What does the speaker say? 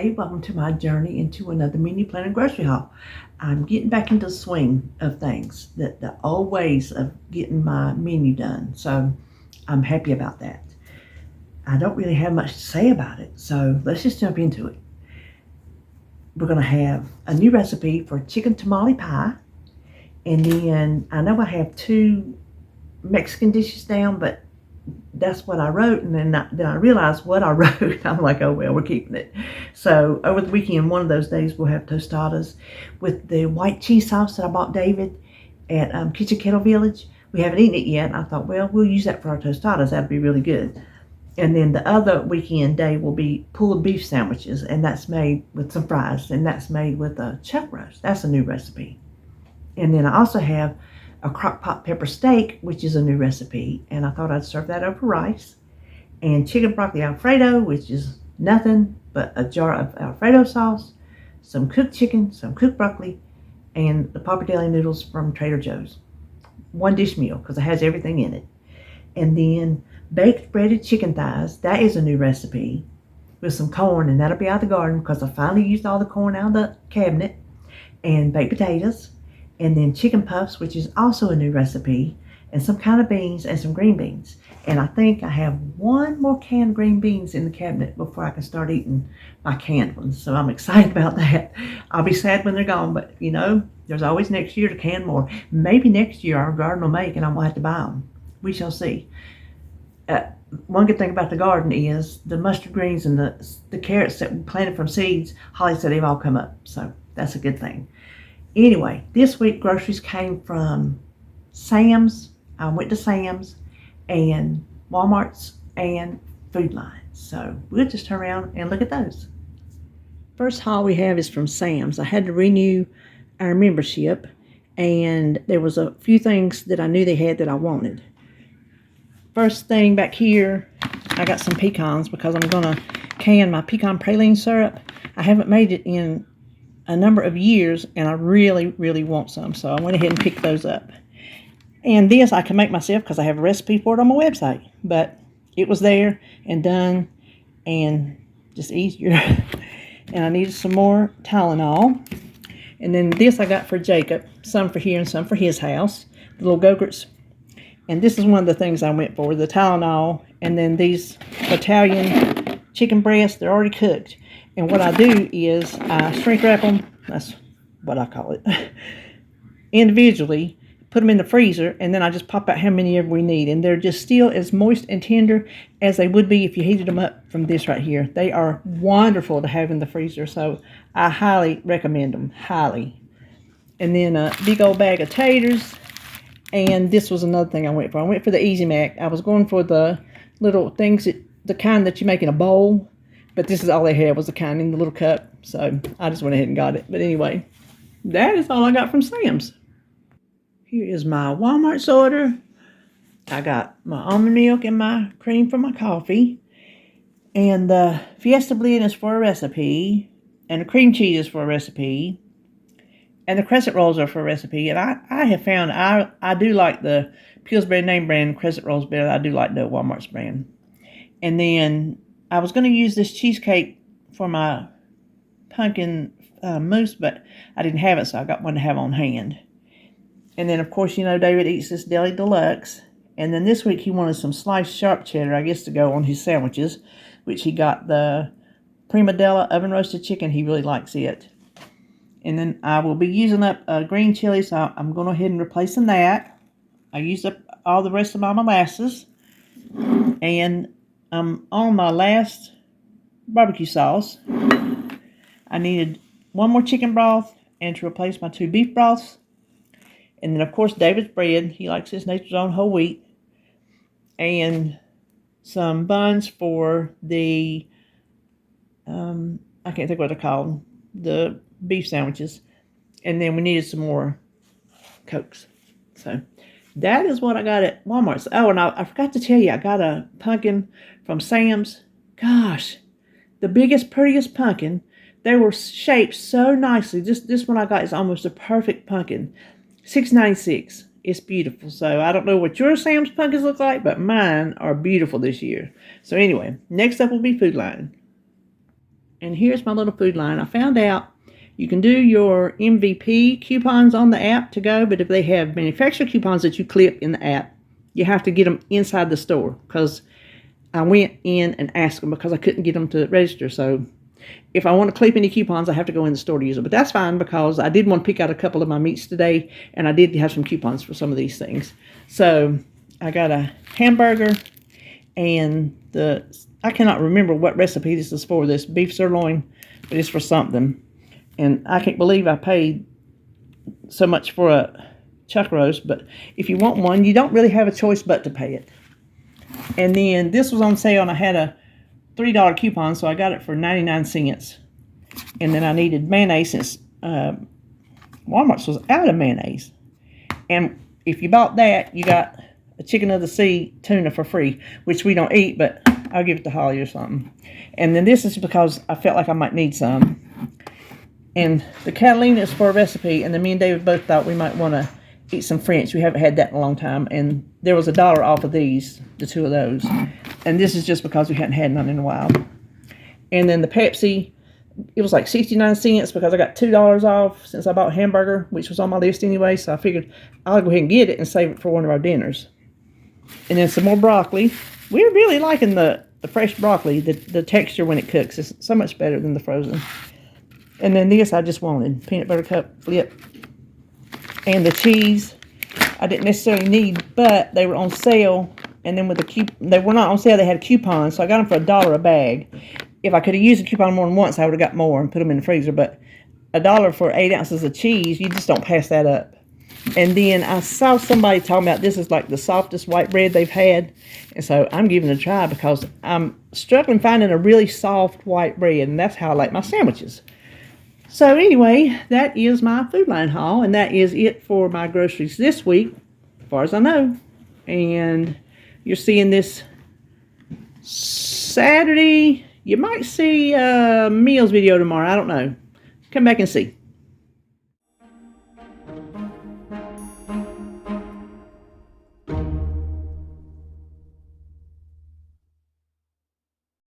Hey, welcome to my journey into another menu planner grocery haul. I'm getting back into the swing of things, the old ways of getting my menu done. So I'm happy about that. I don't really have much to say about it, so let's just jump into it. We're going to have a new recipe for chicken tamale pie, and then I know I have two Mexican dishes down, but that's what I wrote, and then I realized what I wrote. I'm like, oh well, we're keeping it. So over the weekend, one of those days, we'll have tostadas with the white cheese sauce that I bought David at Kitchen Kettle Village. We haven't eaten it yet. I thought, well, we'll use that for our tostadas. That'd be really good. And then the other weekend day will be pulled beef sandwiches, and that's made with some fries, and that's made with a chuck roast. That's a new recipe. And then I also have a crock pot pepper steak, which is a new recipe, and I thought I'd serve that over rice. And chicken broccoli Alfredo, which is nothing but a jar of Alfredo sauce, some cooked chicken, some cooked broccoli, and the pappardelle noodles from Trader Joe's. One dish meal, because it has everything in it. And then baked breaded chicken thighs, that is a new recipe, with some corn, and that'll be out of the garden because I finally used all the corn out of the cabinet, and baked potatoes, and then chicken puffs, which is also a new recipe, and some kind of beans and some green beans. And I think I have one more canned green beans in the cabinet before I can start eating my canned ones. So I'm excited about that. I'll be sad when they're gone, but there's always next year to can more. Maybe next year our garden will make and I won't have to buy them. We shall see. One good thing about the garden is the mustard greens and the carrots that we planted from seeds. Holly said they've all come up, so that's a good thing. Anyway, this week groceries came from Sam's. I went to Sam's and Walmart's and Food Line. So we'll just turn around and look at those. First haul we have is from Sam's. I had to renew our membership, and there was a few things that I knew they had that I wanted. First thing back here, I got some pecans because I'm going to can my pecan praline syrup. I haven't made it in a number of years, and I really, really want some, so I went ahead and picked those up. And this I can make myself because I have a recipe for it on my website, but it was there and done and just easier. And I needed some more Tylenol. And then this I got for Jacob, some for here and some for his house, the little Go-Gurts. And this is one of the things I went for, the Tylenol, and then these Italian chicken breasts. They're already cooked. And what I do is I shrink wrap them, that's what I call it, individually, put them in the freezer, and then I just pop out how many ever we need. And they're just still as moist and tender as they would be if you heated them up from this right here. They are wonderful to have in the freezer, so I highly recommend them, highly. And then a big old bag of taters. And this was another thing I went for. I went for the Easy Mac. I was going for the little things, the kind that you make in a bowl. But this is all they had was the kind in the little cup. So I just went ahead and got it. But anyway, that is all I got from Sam's. Here is my Walmart's order. I got my almond milk and my cream for my coffee. And the Fiesta blend is for a recipe. And the cream cheese is for a recipe. And the crescent rolls are for a recipe. And I have found I do like the Pillsbury name brand crescent rolls better. I do like the Walmart's brand. And then I was going to use this cheesecake for my pumpkin mousse, but I didn't have it, so I got one to have on hand. And then, of course, David eats this Deli Deluxe. And then this week he wanted some sliced sharp cheddar, I guess, to go on his sandwiches, which he got the Prima Della oven roasted chicken. He really likes it. And then I will be using up green chili, so I'm going to go ahead and replacing that. I used up all the rest of my molasses. And I'm on my last barbecue sauce. I needed one more chicken broth and to replace my 2 beef broths. And then, of course, David's bread. He likes his Nature's Own whole wheat. And some buns for the, I can't think what they're called, the beef sandwiches. And then we needed some more Cokes. So that is what I got at Walmart. Oh, and I forgot to tell you, I got a pumpkin from Sam's. Gosh, the biggest, prettiest pumpkin. They were shaped so nicely. This one I got is almost a perfect pumpkin. $6.96. It's beautiful. So I don't know what your Sam's pumpkins look like, but mine are beautiful this year. So anyway, next up will be Food Line. and here's my little food line. I found out you can do your MVP coupons on the app to go, but if they have manufacturer coupons that you clip in the app, you have to get them inside the store, because I went in and asked them because I couldn't get them to register. So if I want to clip any coupons, I have to go in the store to use them. But that's fine, because I did want to pick out a couple of my meats today, and I did have some coupons for some of these things. So I got a hamburger, and I cannot remember what recipe this is for, this beef sirloin, but it's for something. And I can't believe I paid so much for a chuck roast, but if you want one, you don't really have a choice but to pay it. And then this was on sale, and I had a $3 coupon, so I got it for 99 cents. And then I needed mayonnaise, since Walmart's was out of mayonnaise. And if you bought that, you got a chicken of the sea tuna for free, which we don't eat, but I'll give it to Holly or something. And then this is because I felt like I might need some. And the Catalina is for a recipe, and then me and David both thought we might want to eat some French. We haven't had that in a long time, and there was $1 off of these, the two of those. And this is just because we hadn't had none in a while. And then the Pepsi, it was like 69 cents because I got $2 off since I bought a hamburger, which was on my list anyway, so I figured I'll go ahead and get it and save it for one of our dinners. And then some more broccoli. We're really liking the fresh broccoli, the texture when it cooks is so much better than the frozen. And then this I just wanted, peanut butter cup flip. And the cheese, I didn't necessarily need, but they were on sale. And then with they were not on sale, they had coupons, so I got them for $1 a bag. If I could have used a coupon more than once, I would have got more and put them in the freezer. But $1 for 8 ounces of cheese, you just don't pass that up. And then I saw somebody talking about this is like the softest white bread they've had. And so I'm giving it a try because I'm struggling finding a really soft white bread, and that's how I like my sandwiches. So anyway, that is my Food Line haul, and that is it for my groceries this week, as far as I know. And you're seeing this Saturday. You might see a meals video tomorrow. I don't know. Come back and see.